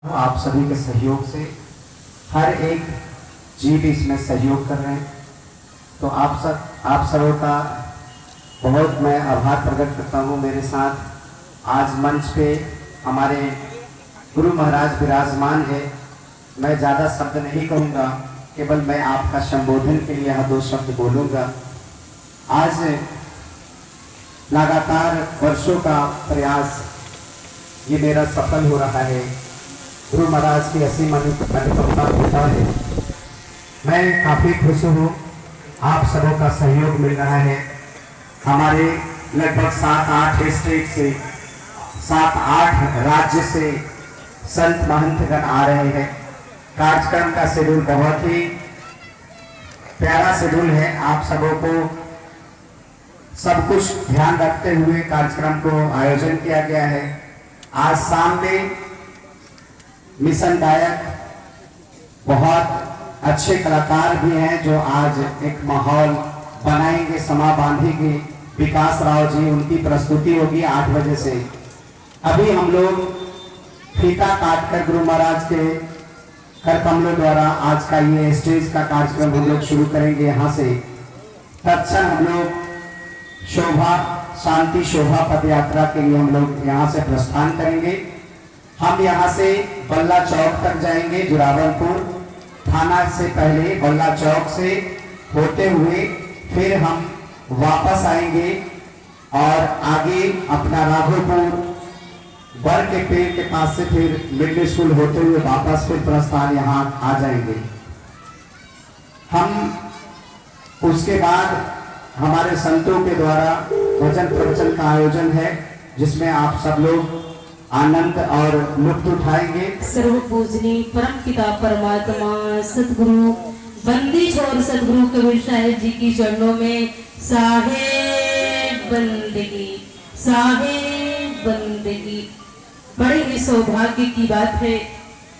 आप सभी के सहयोग से हर एक जीव इसमें सहयोग कर रहे हैं, तो आप सबों का बहुत मैं आभार प्रकट करता हूँ। मेरे साथ आज मंच पे हमारे गुरु महाराज विराजमान है। मैं ज़्यादा शब्द नहीं कहूँगा, केवल मैं आपका संबोधन के लिए यहाँ 2 शब्द बोलूँगा। आज लगातार वर्षों का प्रयास ये मेरा सफल हो रहा है। गुरु महाराज की असीम अनुकंपा होता है। मैं काफ़ी खुश हूँ, आप सबों का सहयोग मिल रहा है। हमारे लगभग 7-8 स्टेट से 7-8 राज्य से संत महंतगण आ रहे हैं। कार्यक्रम का शेड्यूल बहुत ही प्यारा शेड्यूल है। आप सबों को सब कुछ ध्यान रखते हुए कार्यक्रम को आयोजन किया गया है। आज शाम में मिशन गायक बहुत अच्छे कलाकार भी हैं जो आज एक माहौल बनाएंगे, समा बांधेंगे। विकास राव जी, उनकी प्रस्तुति होगी 8 बजे से। अभी हम लोग फीता काटकर गुरु महाराज के कर कमलों द्वारा आज का ये स्टेज का कार्यक्रम हम लोग शुरू करेंगे। यहाँ से तत्क्षण हम लोग शांति शोभा पद यात्रा के लिए हम लोग यहाँ से प्रस्थान करेंगे। हम यहाँ से बल्ला चौक तक जाएंगे, जुरावनपुर थाना से पहले बल्ला चौक से होते हुए फिर हम वापस आएंगे और आगे अपना राघोपुर बर के पेड़ के पास से फिर मिडिल स्कूल होते हुए वापस फिर प्रस्थान यहाँ आ जाएंगे। हम उसके बाद हमारे संतों के द्वारा भजन प्रवचन का आयोजन है, जिसमें आप सब लोग आनंद और लुत्फ उठाएंगे। सर्व पूजनीय परम पिता परमात्मा सतगुरु बंदी छोड़ सतगुरु कबीर साहिब जी की चरणों में साहेब बंदगी। बड़े ही सौभाग्य की बात है।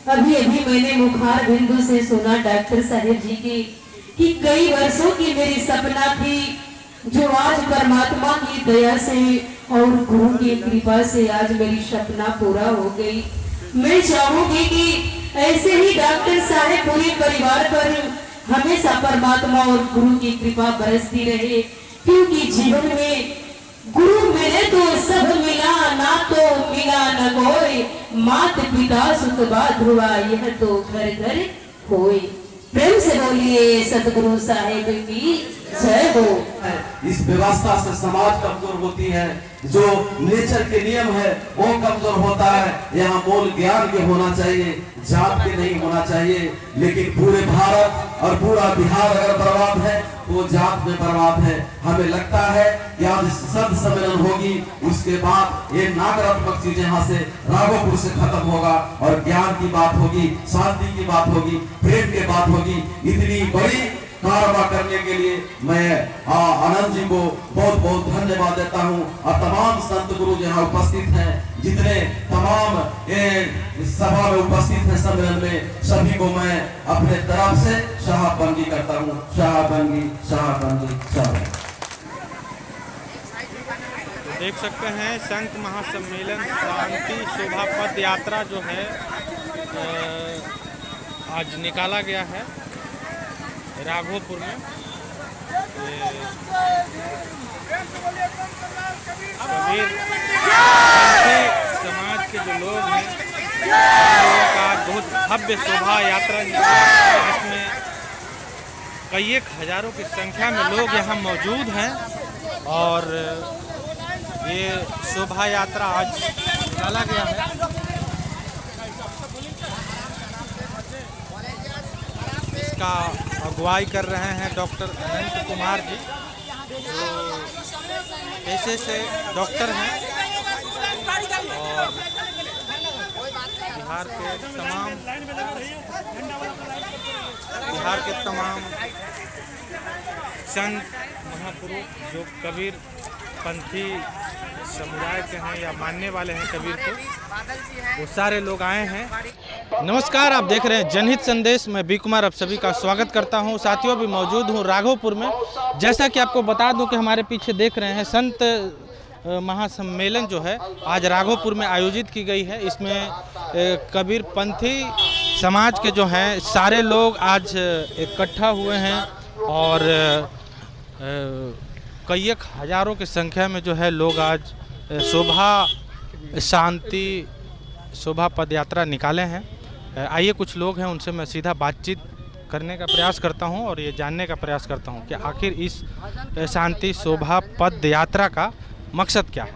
अभी अभी मैंने मुखार बिंदु से सुना डॉक्टर साहिब जी की कि कई वर्षों की मेरी सपना थी, जो आज परमात्मा की दया से और गुरु की कृपा से आज मेरी सपना पूरा हो गई। मैं चाहूंगी कि ऐसे ही डॉक्टर साहब पूरे परिवार पर हमेशा परमात्मा और गुरु की कृपा बरसती रहे, क्योंकि जीवन में गुरु मिले तो सब मिला, ना तो मिला न कोई। मात पिता सुख ध्रुवा, यह तो घर घर होए। प्रेम से बोलिए सतगुरु साहेब की जय हो। इस व्यवस्था से समाज कमजोर होती है, जो नेचर के नियम है वो कमजोर होता है। यहाँ मूल ज्ञान के होना चाहिए, जात के नहीं होना चाहिए। लेकिन पूरे भारत और पूरा बिहार अगर बर्बाद है तो जात में बर्बाद है। हमें लगता है कि आज संत सम्मेलन होगी, उसके बाद ये नकारात्मक चीजें यहाँ से राघोपुर से खत्म होगा और ज्ञान की बात होगी, शांति की बात होगी, प्रेम की बात होगी। इतनी बड़ी कारवा करने के लिए मैं आनंद जी को बहुत बहुत धन्यवाद देता हूँ। और तमाम संत गुरु यहाँ उपस्थित हैं, जितने तमाम सभा में उपस्थित हैं सम्मेलन में, सभी को मैं अपने तरफ से शाहबंदी करता हूँ। शाहबंदी। देख सकते हैं संत महासम्मेलन शांति शोभा पद यात्रा जो है आज निकाला गया है राघोपुर में। कबीर समाज के जो लोग हैं, लोगों का बहुत भव्य शोभा यात्रा जिसमें कई एक हजारों की संख्या में लोग यहाँ मौजूद हैं और ये शोभा यात्रा आज निकाला गया है। इसका अगुवाई कर रहे हैं डॉक्टर अनंत कुमार जी, जो पेशे से डॉक्टर हैं और बिहार के तमाम संत महापुरुष जो कबीर पंथी समुदाय के हैं या मानने वाले हैं कबीर को, वो सारे लोग आए हैं। नमस्कार, आप देख रहे हैं जनहित संदेश। मैं बी कुमार आप सभी का स्वागत करता हूं। साथियों, भी मौजूद हूं राघोपुर में। जैसा कि आपको बता दूं कि हमारे पीछे देख रहे हैं संत महासम्मेलन जो है आज राघोपुर में आयोजित की गई है। इसमें कबीर पंथी समाज के जो हैं सारे लोग आज इकट्ठा हुए हैं और कई एक हज़ारों की संख्या में जो है लोग आज शोभा पद यात्रा निकाले हैं। आइए कुछ लोग हैं उनसे मैं सीधा बातचीत करने का प्रयास करता हूं और ये जानने का प्रयास करता हूं कि आखिर इस शांति शोभा पद यात्रा का मकसद क्या है।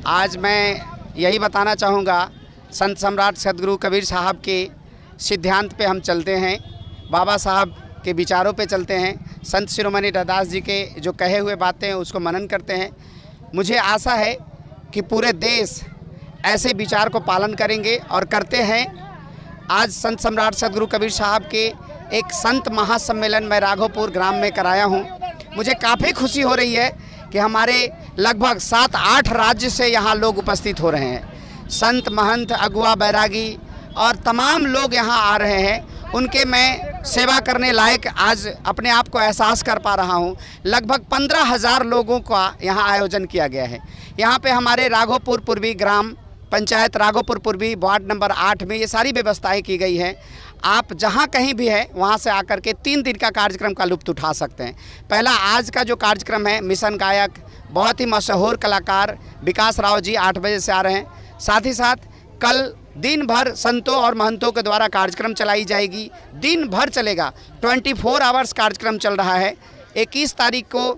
आज मैं यही बताना चाहूँगा, संत सम्राट सदगुरु कबीर साहब के सिद्धांत पे हम चलते हैं, बाबा साहब के विचारों पे चलते हैं, संत शिरोमणि रैदास जी के जो कहे हुए बातें हैं उसको मनन करते हैं। मुझे आशा है कि पूरे देश ऐसे विचार को पालन करेंगे और करते हैं। आज संत सम्राट सदगुरु कबीर साहब के एक संत महासम्मेलन मैं राघोपुर ग्राम में कराया हूँ। मुझे काफ़ी खुशी हो रही है कि हमारे लगभग 7-8 राज्य से यहाँ लोग उपस्थित हो रहे हैं। संत महंत अगुआ बैरागी और तमाम लोग यहाँ आ रहे हैं। उनके मैं सेवा करने लायक आज अपने आप को एहसास कर पा रहा हूँ। लगभग 15,000 लोगों का यहाँ आयोजन किया गया है। यहाँ पे हमारे राघोपुर पूर्वी ग्राम पंचायत राघोपुर पूर्वी वार्ड नंबर 8 में ये सारी व्यवस्थाएं की गई हैं। आप जहाँ कहीं भी है वहाँ से आकर के 3 दिन का कार्यक्रम का लुत्फ़ उठा सकते हैं। पहला आज का जो कार्यक्रम है, मिशन गायक बहुत ही मशहूर कलाकार विकास राव जी 8 बजे से आ रहे हैं। साथ ही साथ कल दिन भर संतों और महंतों के द्वारा कार्यक्रम चलाई जाएगी, दिन भर चलेगा, 24 आवर्स कार्यक्रम चल रहा है। 21 तारीख को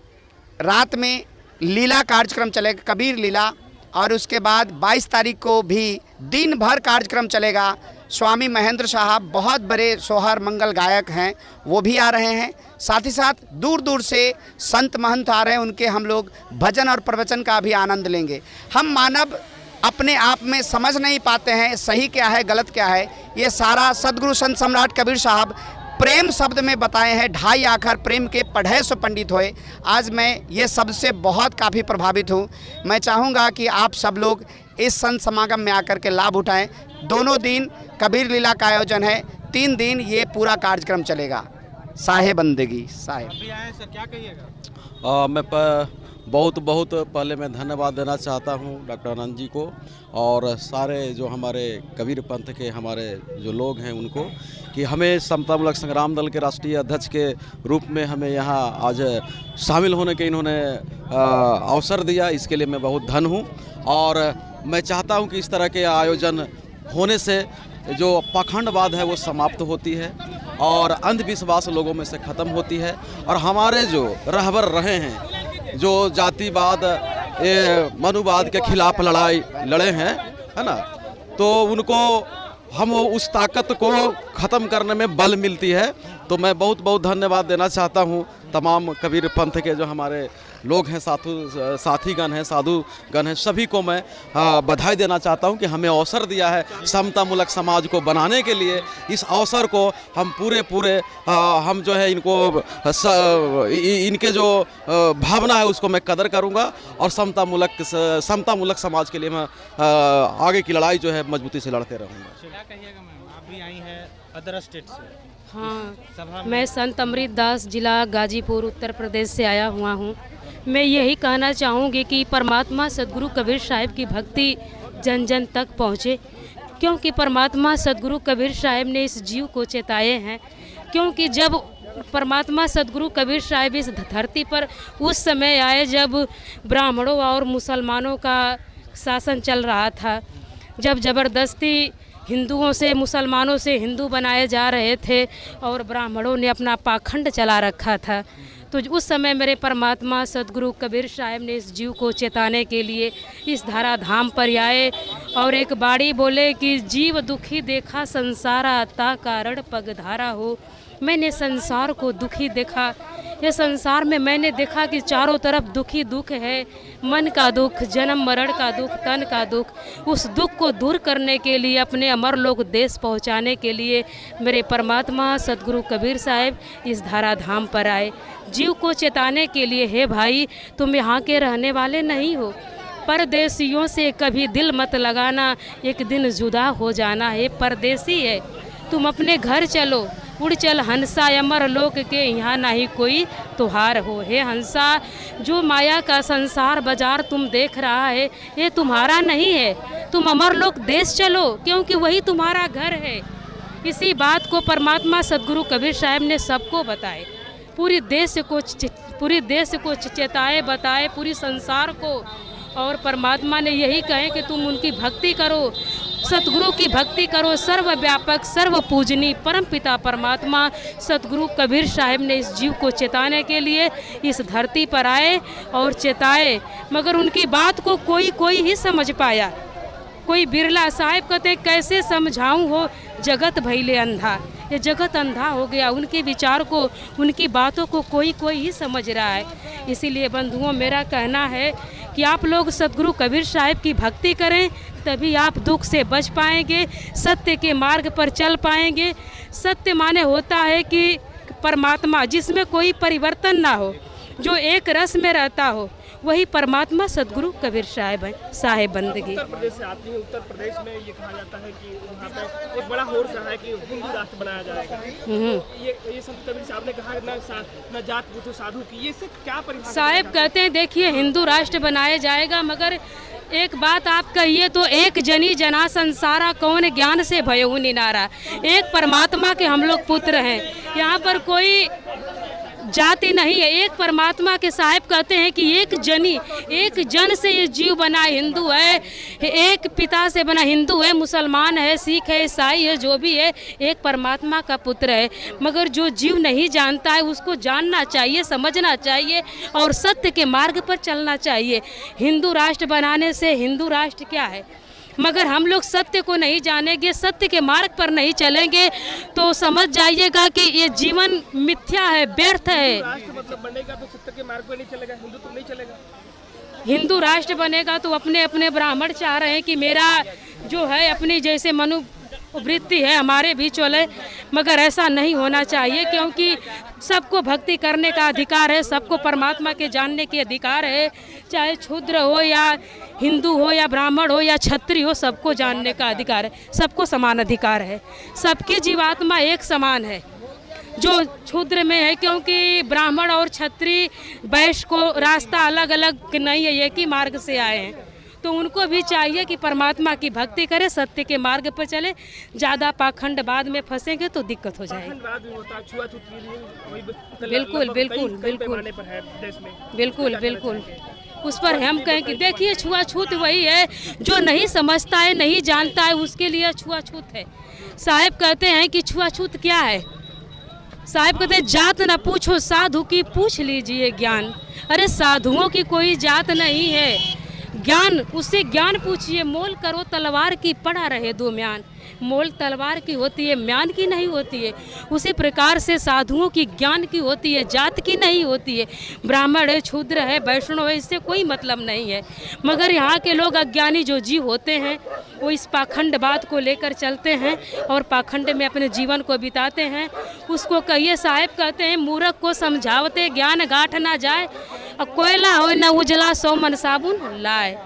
रात में लीला कार्यक्रम चलेगा, कबीर लीला, और उसके बाद 22 तारीख को भी दिन भर कार्यक्रम चलेगा। स्वामी महेंद्र साहब बहुत बड़े सोहर मंगल गायक हैं, वो भी आ रहे हैं। साथ ही साथ दूर दूर से संत महंत आ रहे हैं, उनके हम लोग भजन और प्रवचन का भी आनंद लेंगे। हम मानव अपने आप में समझ नहीं पाते हैं सही क्या है गलत क्या है। ये सारा सदगुरु संत सम्राट कबीर साहब प्रेम शब्द में बताए हैं, 2.5 आखर प्रेम के पढ़े सो पंडित होए। आज मैं ये शब्द से बहुत काफ़ी प्रभावित हूँ। मैं चाहूँगा कि आप सब लोग इस संत समागम में आकर के लाभ उठाएं। दोनों दिन कबीर लीला का आयोजन है, 3 दिन ये पूरा कार्यक्रम चलेगा। साहेब बंदगी साहेब। अभी आए सर, क्या कहिएगा? मैं बहुत पहले मैं धन्यवाद देना चाहता हूँ डॉक्टर आनंद जी को और सारे जो हमारे कबीर पंथ के हमारे जो लोग हैं उनको, कि हमें समतामूलक संग्राम दल के राष्ट्रीय अध्यक्ष के रूप में हमें यहाँ आज शामिल होने के इन्होंने अवसर दिया। इसके लिए मैं बहुत धन्य हूँ और मैं चाहता हूँ कि इस तरह के आयोजन होने से जो पाखंडवाद है वो समाप्त होती है और अंधविश्वास लोगों में से ख़त्म होती है। और हमारे जो रहबर रहे हैं, जो जातिवाद मनुवाद के खिलाफ लड़ाई लड़े हैं, है ना, तो उनको हम उस ताकत को ख़त्म करने में बल मिलती है। तो मैं बहुत धन्यवाद देना चाहता हूँ तमाम कबीर पंथ के जो हमारे लोग हैं, साथीगण हैं, साधुगण हैं, सभी को मैं बधाई देना चाहता हूं कि हमें अवसर दिया है समतामूलक समाज को बनाने के लिए। इस अवसर को हम पूरे हम जो है इनको इनके जो भावना है उसको मैं कदर करूंगा और समतामूलक समाज के लिए मैं आगे की लड़ाई जो है मजबूती से लड़ते रहूँगा। क्या कहिएगा मैम, आप भी आई हैं अदर स्टेट से? हाँ, मैं संत अमृत दास, जिला गाजीपुर, उत्तर प्रदेश से आया हुआ हूँ। मैं यही कहना चाहूँगी कि परमात्मा सदगुरु कबीर साहिब की भक्ति जन जन तक पहुँचे, क्योंकि परमात्मा सदगुरु कबीर साहिब ने इस जीव को चेताए हैं। क्योंकि जब परमात्मा सदगुरु कबीर साहिब इस धरती पर उस समय आए जब ब्राह्मणों और मुसलमानों का शासन चल रहा था, जब ज़बरदस्ती हिंदुओं से मुसलमानों से हिंदू बनाए जा रहे थे और ब्राह्मणों ने अपना पाखंड चला रखा था, तो उस समय मेरे परमात्मा सदगुरु कबीर साहिब ने इस जीव को चेताने के लिए इस धारा धाम पर आए और एक बाड़ी बोले कि जीव दुखी देखा संसार आता कारण पगधारा हो। मैंने संसार को दुखी देखा। ये संसार में मैंने देखा कि चारों तरफ दुखी दुख है, मन का दुख, जन्म मरण का दुख, तन का दुख। उस दुख को दूर करने के लिए, अपने अमर लोक देश पहुंचाने के लिए मेरे परमात्मा सदगुरु कबीर साहिब इस धारा धाम पर आए, जीव को चेताने के लिए। हे भाई, तुम यहाँ के रहने वाले नहीं हो, परदेशियों से कभी दिल मत लगाना, एक दिन जुदा हो जाना है। परदेसी है, तुम अपने घर चलो, उड़ चल हंसा अमर लोक के यहाँ नहीं कोई तुहार हो। हे हंसा, जो माया का संसार बाजार तुम देख रहा है ये तुम्हारा नहीं है, तुम अमर लोक देश चलो क्योंकि वही तुम्हारा घर है। इसी बात को परमात्मा सदगुरु कबीर साहब ने सबको बताए, पूरी देश को चेताए बताए, पूरी संसार को। और परमात्मा ने यही कहे कि तुम उनकी भक्ति करो, सतगुरु की भक्ति करो। सर्वव्यापक सर्व पूजनीय परम पिता परमात्मा सतगुरु कबीर साहब ने इस जीव को चेताने के लिए इस धरती पर आए और चेताए, मगर उनकी बात को कोई ही समझ पाया, कोई बिरला। साहब कहते कैसे समझाऊं हो जगत भइले अंधा, ये जगत अंधा हो गया। उनके विचार को, उनकी बातों को कोई ही समझ रहा है। इसीलिए बंधुओं, मेरा कहना है कि आप लोग सतगुरु कबीर साहब की भक्ति करें, तभी आप दुख से बच पाएंगे, सत्य के मार्ग पर चल पाएंगे। सत्य माने होता है कि परमात्मा जिसमें कोई परिवर्तन ना हो, जो एक रस में रहता हो, वही परमात्मा सतगुरु कबीर साहब है। साहेब बंदगी उत्तर प्रदेश से आती है। उत्तर प्रदेश में ये कहा जाता है कि वहाँ पे एक बड़ा होड़ रहा है कि हिंदू राष्ट्र बनाया जाएगा। ये संत कबीर साहब ने कहा न जात पूछो साधु की, ये सब क्या परिभाषा? साहब कहते हैं देखिए हिंदू राष्ट्र बनाया जाएगा, मगर एक बात आप कहिए तो एक जनी जना संसारा कौन ज्ञान से भयउ निनारा। एक परमात्मा के हम लोग पुत्र हैं, यहाँ पर कोई जाति नहीं है, एक परमात्मा के। साहब कहते हैं कि एक जन से ये जीव बना, हिंदू है, एक पिता से बना, हिंदू है, मुसलमान है, सिख है, ईसाई है, जो भी है, एक परमात्मा का पुत्र है। मगर जो जीव नहीं जानता है उसको जानना चाहिए, समझना चाहिए और सत्य के मार्ग पर चलना चाहिए। हिंदू राष्ट्र बनाने से हिंदू राष्ट्र क्या है, मगर हम लोग सत्य को नहीं जानेंगे, सत्य के मार्ग पर नहीं चलेंगे तो समझ जाइएगा कि ये जीवन मिथ्या है, व्यर्थ है। राष्ट्र मतलब बनेगा तो सत्य के मार्ग पर नहीं चलेगा, हिंदू तो नहीं चलेगा। हिंदू राष्ट्र बनेगा तो अपने ब्राह्मण चाह रहे हैं कि मेरा जो है अपनी जैसे वृत्ति है हमारे भी चले, मगर ऐसा नहीं होना चाहिए, क्योंकि सबको भक्ति करने का अधिकार है, सबको परमात्मा के जानने के अधिकार है। चाहे क्षुद्र हो या हिंदू हो या ब्राह्मण हो या क्षत्रिय हो, सबको जानने का अधिकार है, सबको समान अधिकार है। सबकी जीवात्मा एक समान है, जो क्षुद्र में है, क्योंकि ब्राह्मण और क्षत्रिय वैश्य को रास्ता अलग अलग नहीं है, एक ही मार्ग से आए हैं। तो उनको भी चाहिए कि परमात्मा की भक्ति करे, सत्य के मार्ग पर चले। ज़्यादा पाखंडवाद में फंसेंगे तो दिक्कत हो जाएगी। बिल्कुल बिल्कुल बिल्कुल बिल्कुल बिल्कुल उस पर हम कहें कि देखिए छुआछूत वही है जो नहीं समझता है, नहीं जानता है, उसके लिए छुआछूत है। साहब कहते हैं कि छुआछूत क्या है। साहब कहते हैं जात न पूछो साधु की, पूछ लीजिए ज्ञान। अरे साधुओं की कोई जात नहीं है, ज्ञान उससे ज्ञान पूछिए। मोल करो तलवार की, पड़ा रहे दो म्यान। मोल तलवार की होती है, म्यान की नहीं होती है। उसी प्रकार से साधुओं की ज्ञान की होती है, जात की नहीं होती है। ब्राह्मण है, शूद्र है, वैष्णव है, इससे कोई मतलब नहीं है। मगर यहाँ के लोग अज्ञानी जो जीव होते हैं वो इस पाखंड बात को लेकर चलते हैं और पाखंड में अपने जीवन को बिताते हैं। उसको कहिए, साहब कहते हैं मूर्ख को समझावते ज्ञान गाठ ना जाए, और कोयला हो न उजला 100 मन साबुन लाए।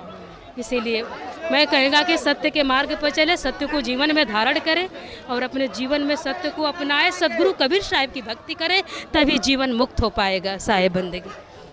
इसीलिए मैं कहेगा कि सत्य के मार्ग पर चले, सत्य को जीवन में धारण करें और अपने जीवन में सत्य को अपनाए, सदगुरु कबीर साहब की भक्ति करें, तभी जीवन मुक्त हो पाएगा। साहेब बंदगी।